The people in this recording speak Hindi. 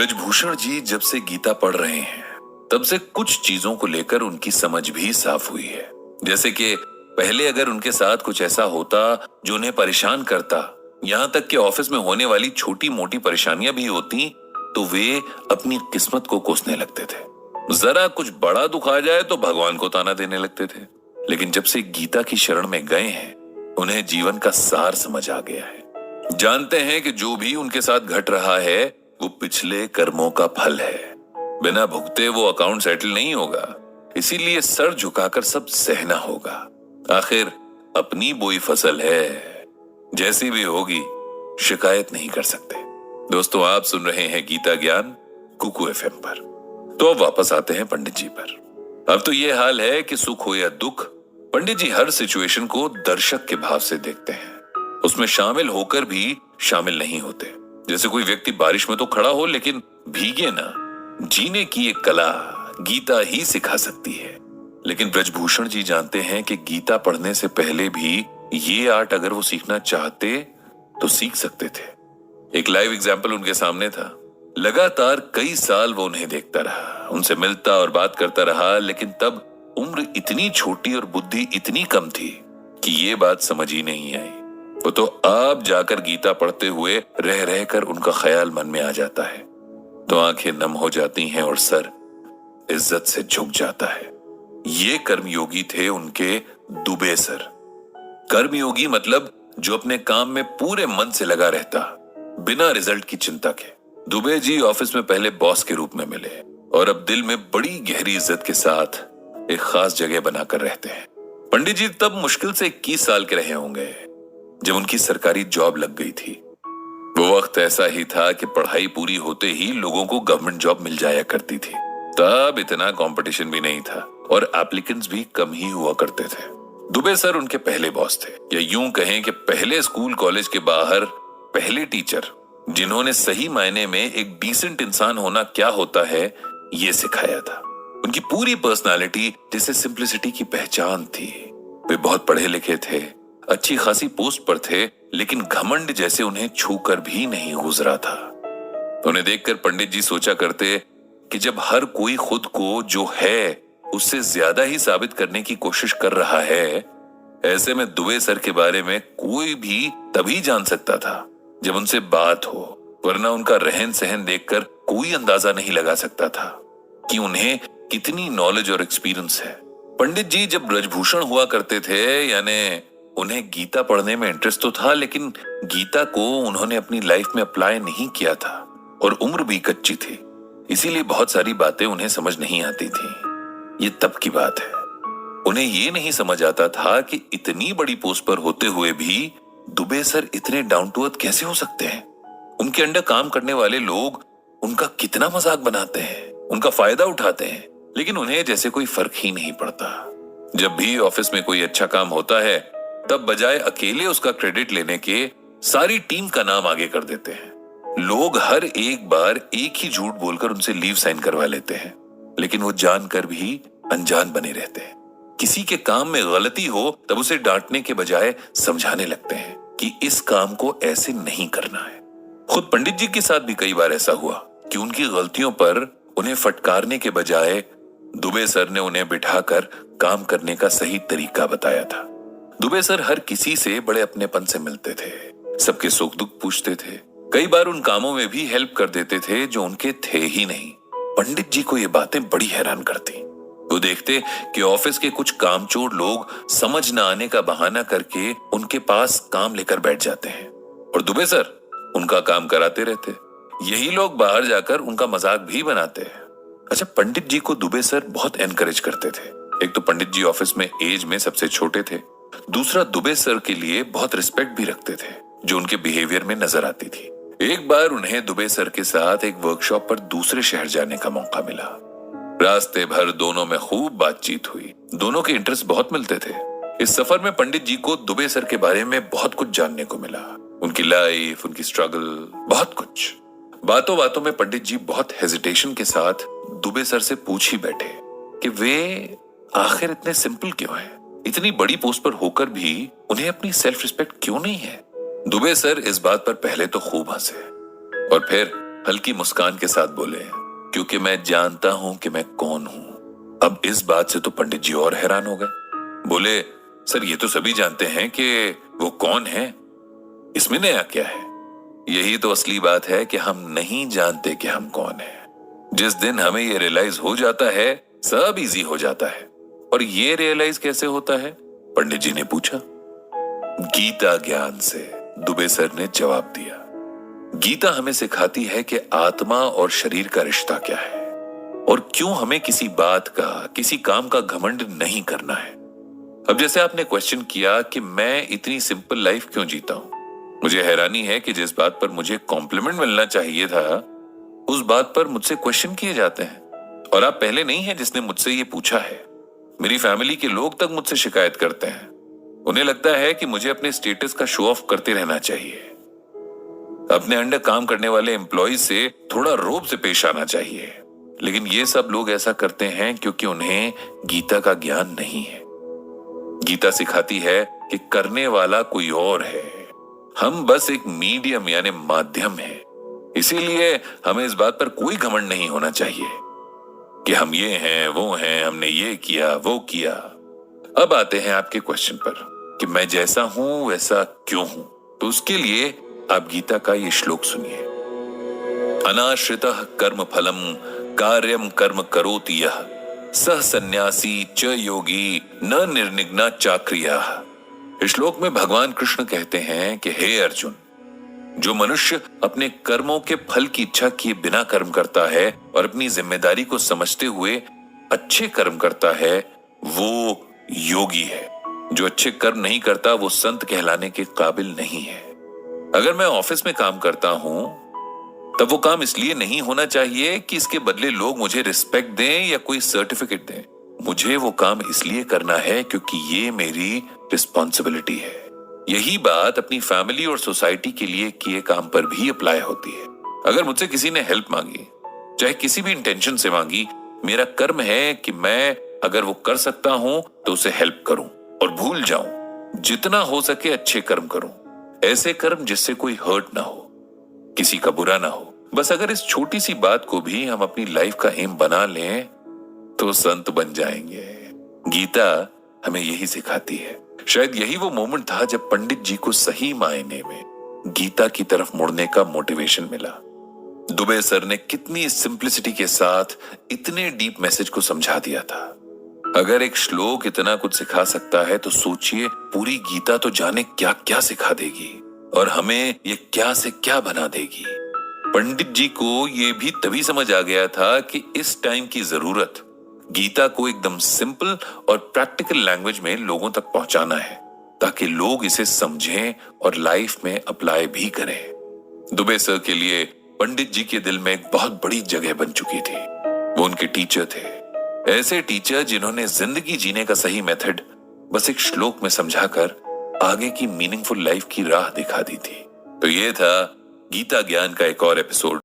ब्रजभूषण जी जब से गीता पढ़ रहे हैं तब से कुछ चीजों को लेकर उनकी समझ भी साफ हुई है। जैसे कि पहले अगर उनके साथ कुछ ऐसा होता जो उन्हें परेशान करता, यहाँ तक कि ऑफिस में होने वाली छोटी मोटी परेशानियां भी होती, तो वे अपनी किस्मत को कोसने लगते थे। जरा कुछ बड़ा दुख आ जाए तो भगवान को ताना देने लगते थे। लेकिन जब से गीता की शरण में गए हैं, उन्हें जीवन का सार समझ आ गया है। जानते हैं कि जो भी उनके साथ घट रहा है वो पिछले कर्मों का फल है। बिना भुगते वो अकाउंट सेटल नहीं होगा, इसीलिए सर झुकाकर सब सहना होगा। आखिर अपनी बोई फसल है, जैसी भी होगी शिकायत नहीं कर सकते। दोस्तों, आप सुन रहे हैं गीता ज्ञान कुकू एफएम पर। तो अब वापस आते हैं पंडित जी पर। अब तो ये हाल है कि सुख हो या दुख, पंडित जी हर सिचुएशन को दर्शक के भाव से देखते हैं। उसमें शामिल होकर भी शामिल नहीं होते। जैसे कोई व्यक्ति बारिश में तो खड़ा हो लेकिन भीगे ना। जीने की एक कला गीता ही सिखा सकती है। लेकिन ब्रजभूषण जी जानते हैं कि गीता पढ़ने से पहले भी ये आर्ट अगर वो सीखना चाहते तो सीख सकते थे। एक लाइव एग्जाम्पल उनके सामने था। लगातार कई साल वो उन्हें देखता रहा, उनसे मिलता और बात करता रहा, लेकिन तब उम्र इतनी छोटी और बुद्धि इतनी कम थी कि ये बात समझ ही नहीं आई। वो तो आप जाकर गीता पढ़ते हुए रह रहकर उनका ख्याल मन में आ जाता है, तो आंखें नम हो जाती हैं और सर इज्जत से झुक जाता है। ये कर्मयोगी थे उनके दुबे सर। कर्मयोगी मतलब जो अपने काम में पूरे मन से लगा रहता, बिना रिजल्ट की चिंता के। दुबे जी ऑफिस में पहले बॉस के रूप में मिले और अब दिल में बड़ी गहरी इज्जत के साथ एक खास जगह बनाकर रहते हैं। पंडित जी तब मुश्किल से 21 साल के रहे होंगे जब उनकी सरकारी जॉब लग गई थी। वो वक्त ऐसा ही था कि पढ़ाई पूरी होते ही लोगों को गवर्नमेंट जॉब मिल जाया करती थी। तब इतना कंपटीशन भी नहीं था और एप्लीकेंट्स भी कम ही हुआ करते थे। दुबे सर उनके पहले बॉस थे, या यूं कहें कि पहले स्कूल कॉलेज के बाहर पहले टीचर, जिन्होंने सही मायने में एक डिसेंट इंसान होना क्या होता है ये सिखाया था। उनकी पूरी पर्सनालिटी जैसे सिंप्लिसिटी की पहचान थी। वे बहुत पढ़े लिखे थे, अच्छी खासी पोस्ट पर थे, लेकिन घमंड जैसे उन्हें छूकर भी नहीं गुजरा था। उन्हें देखकर पंडित जी सोचा करते कि जब हर कोई खुद को जो है उससे ज्यादा ही साबित करने की कोशिश कर रहा है, ऐसे में दुबे सर के बारे में कोई भी तभी जान सकता था जब उनसे बात हो, वरना उनका रहन सहन देखकर कोई अंदाजा नहीं लगा सकता था कि उन्हें कितनी नॉलेज और एक्सपीरियंस है। पंडित जी जब ब्रजभूषण हुआ करते थे, यानी उन्हें गीता पढ़ने में इंटरेस्ट तो था, लेकिन गीता को उन्होंने अपनी लाइफ में अप्लाई नहीं किया था और उम्र भी कच्ची थी, इसीलिए बहुत सारी बातें उन्हें समझ नहीं आती थी। ये तब की बात है। उन्हें ये नहीं समझ आता था कि इतनी बड़ी पोस्ट पर होते हुए भी दुबे सर इतने डाउन टू अर्थ कैसे हो सकते हैं। उनके अंडर काम करने वाले लोग उनका कितना मजाक बनाते हैं, उनका फायदा उठाते हैं, लेकिन उन्हें जैसे कोई फर्क ही नहीं पड़ता। जब भी ऑफिस में कोई अच्छा काम होता है, तब बजाय अकेले उसका क्रेडिट लेने के सारी टीम का नाम आगे कर देते हैं। लोग हर एक बार एक ही झूठ बोलकर उनसे लीव साइन करवा लेते हैं, लेकिन वो जानकर भी अनजान बने रहते हैं। किसी के काम में गलती हो तब उसे डांटने के बजाय समझाने लगते हैं कि इस काम को ऐसे नहीं करना है। खुद पंडित जी के साथ भी कई बार ऐसा हुआ कि उनकी गलतियों पर उन्हें फटकारने के बजाय दुबे सर ने उन्हें बिठाकर काम करने का सही तरीका बताया था। दुबे सर हर किसी से बड़े अपनेपन से मिलते थे, सबके सुख दुख पूछते थे, कई बार उन कामों में भी हेल्प कर देते थे जो उनके थे ही नहीं। पंडित जी को ये बातें बड़ी हैरान करती। वो देखते कि ऑफिस के कुछ कामचोर लोग समझ न आने का बहाना करके उनके पास काम लेकर बैठ जाते हैं और दुबे सर उनका काम कराते रहते। यही लोग बाहर जाकर उनका मजाक भी बनाते हैं। अच्छा, पंडित जी को दुबे सर बहुत एनकरेज करते थे। एक तो पंडित जी ऑफिस में एज में सबसे छोटे थे, दूसरा दुबे सर के लिए बहुत रिस्पेक्ट भी रखते थे जो उनके बिहेवियर में नजर आती थी। एक बार उन्हें दुबे सर के साथ एक वर्कशॉप पर दूसरे शहर जाने का मौका मिला। रास्ते भर दोनों में खूब बातचीत हुई, दोनों के इंटरेस्ट बहुत मिलते थे। इस सफर में पंडित जी को दुबे सर के बारे में बहुत कुछ जानने को मिला, उनकी लाइफ, उनकी स्ट्रगल, बहुत कुछ। बातों बातों में पंडित जी बहुत हेजिटेशन के साथ दुबे सर से पूछ ही बैठे कि वे आखिर इतने सिंपल क्यों हैं, इतनी बड़ी पोस्ट पर होकर भी उन्हें अपनी सेल्फ रिस्पेक्ट क्यों नहीं है। दुबे सर इस बात पर पहले तो खूब हंसे और फिर हल्की मुस्कान के साथ बोले, क्योंकि मैं जानता हूं कि मैं कौन हूं। अब इस बात से तो पंडित जी और हैरान हो गए। बोले, सर ये तो सभी जानते हैं कि वो कौन है, इसमें नया क्या है? यही तो असली बात है कि हम नहीं जानते कि हम कौन है। जिस दिन हमें ये रियलाइज हो जाता है, सब इजी हो जाता है। और ये रियलाइज कैसे होता है? पंडित जी ने पूछा। गीता ज्ञान से, दुबे सर ने जवाब दिया। गीता हमें सिखाती है कि आत्मा और शरीर का रिश्ता क्या है और क्यों हमें किसी बात का, किसी काम का घमंड नहीं करना है। अब जैसे आपने क्वेश्चन किया कि मैं इतनी सिंपल लाइफ क्यों जीता हूं, मुझे हैरानी है कि जिस बात पर मुझे कॉम्प्लीमेंट मिलना चाहिए था, उस बात पर मुझसे क्वेश्चन किए जाते हैं। और आप पहले नहीं हैं जिसने मुझसे ये पूछा है। मेरी फैमिली के लोग तक मुझसे शिकायत करते हैं। उन्हें लगता है कि मुझे अपने स्टेटस का शो ऑफ करते रहना चाहिए, अपने अंडर काम करने वाले एम्प्लॉय से थोड़ा रोब से पेश आना चाहिए। लेकिन ये सब लोग ऐसा करते हैं क्योंकि उन्हें गीता का ज्ञान नहीं है। गीता सिखाती है कि करने वाला कोई और है, हम बस एक मीडियम यानी माध्यम है। इसीलिए हमें इस बात पर कोई घमंड नहीं होना चाहिए कि हम ये हैं, वो हैं, हमने ये किया, वो किया। अब आते हैं आपके क्वेश्चन पर कि मैं जैसा हूं वैसा क्यों हूं। तो उसके लिए आप गीता का ये श्लोक सुनिए। अनाश्रितः कर्म फलम कार्यम कर्म करोति यः सह सन्यासी च योगी न निर्निग्ना चाक्रियाः। इस श्लोक में भगवान कृष्ण कहते हैं कि हे अर्जुन, जो मनुष्य अपने कर्मों के फल की इच्छा किए बिना कर्म करता है और अपनी जिम्मेदारी को समझते हुए अच्छे कर्म करता है, वो योगी है। जो अच्छे कर्म नहीं करता वो संत कहलाने के काबिल नहीं है। अगर मैं ऑफिस में काम करता हूं, तब वो काम इसलिए नहीं होना चाहिए कि इसके बदले लोग मुझे रिस्पेक्ट दें या कोई सर्टिफिकेट दें। मुझे वो काम इसलिए करना है क्योंकि ये मेरी रिस्पॉन्सिबिलिटी है। यही बात अपनी फैमिली और सोसाइटी के लिए किए काम पर भी अप्लाई होती है। अगर मुझसे किसी ने हेल्प मांगी, चाहे किसी भी इंटेंशन से मांगी, मेरा कर्म है कि मैं अगर वो कर सकता हूं तो उसे हेल्प करूं और भूल जाऊं। जितना हो सके अच्छे कर्म करूं, ऐसे कर्म जिससे कोई हर्ट ना हो, किसी का बुरा ना हो। बस अगर इस छोटी सी बात को भी हम अपनी लाइफ का एम बना लें तो संत बन जाएंगे। गीता हमें यही सिखाती है। शायद यही वो मोमेंट था जब पंडित जी को सही मायने में गीता की तरफ मुड़ने का मोटिवेशन मिला। दुबे सर ने कितनी सिंप्लिसिटी के साथ इतने डीप मैसेज को समझा दिया था। अगर एक श्लोक इतना कुछ सिखा सकता है तो सोचिए पूरी गीता तो जाने क्या क्या सिखा देगी और हमें ये क्या से क्या बना देगी। पंडित जी को ये भी तभी समझ आ गया था कि इस टाइम की जरूरत गीता को एकदम सिंपल और प्रैक्टिकल लैंग्वेज में लोगों तक पहुंचाना है, ताकि लोग इसे समझें और लाइफ में अप्लाई भी करें। दुबे सर के लिए पंडित जी के दिल में एक बहुत बड़ी जगह बन चुकी थी। वो उनके टीचर थे, ऐसे टीचर जिन्होंने जिंदगी जीने का सही मेथड बस एक श्लोक में समझाकर आगे की मीनिंगफुल लाइफ की राह दिखा दी थी। तो ये था गीता ज्ञान का एक और एपिसोड।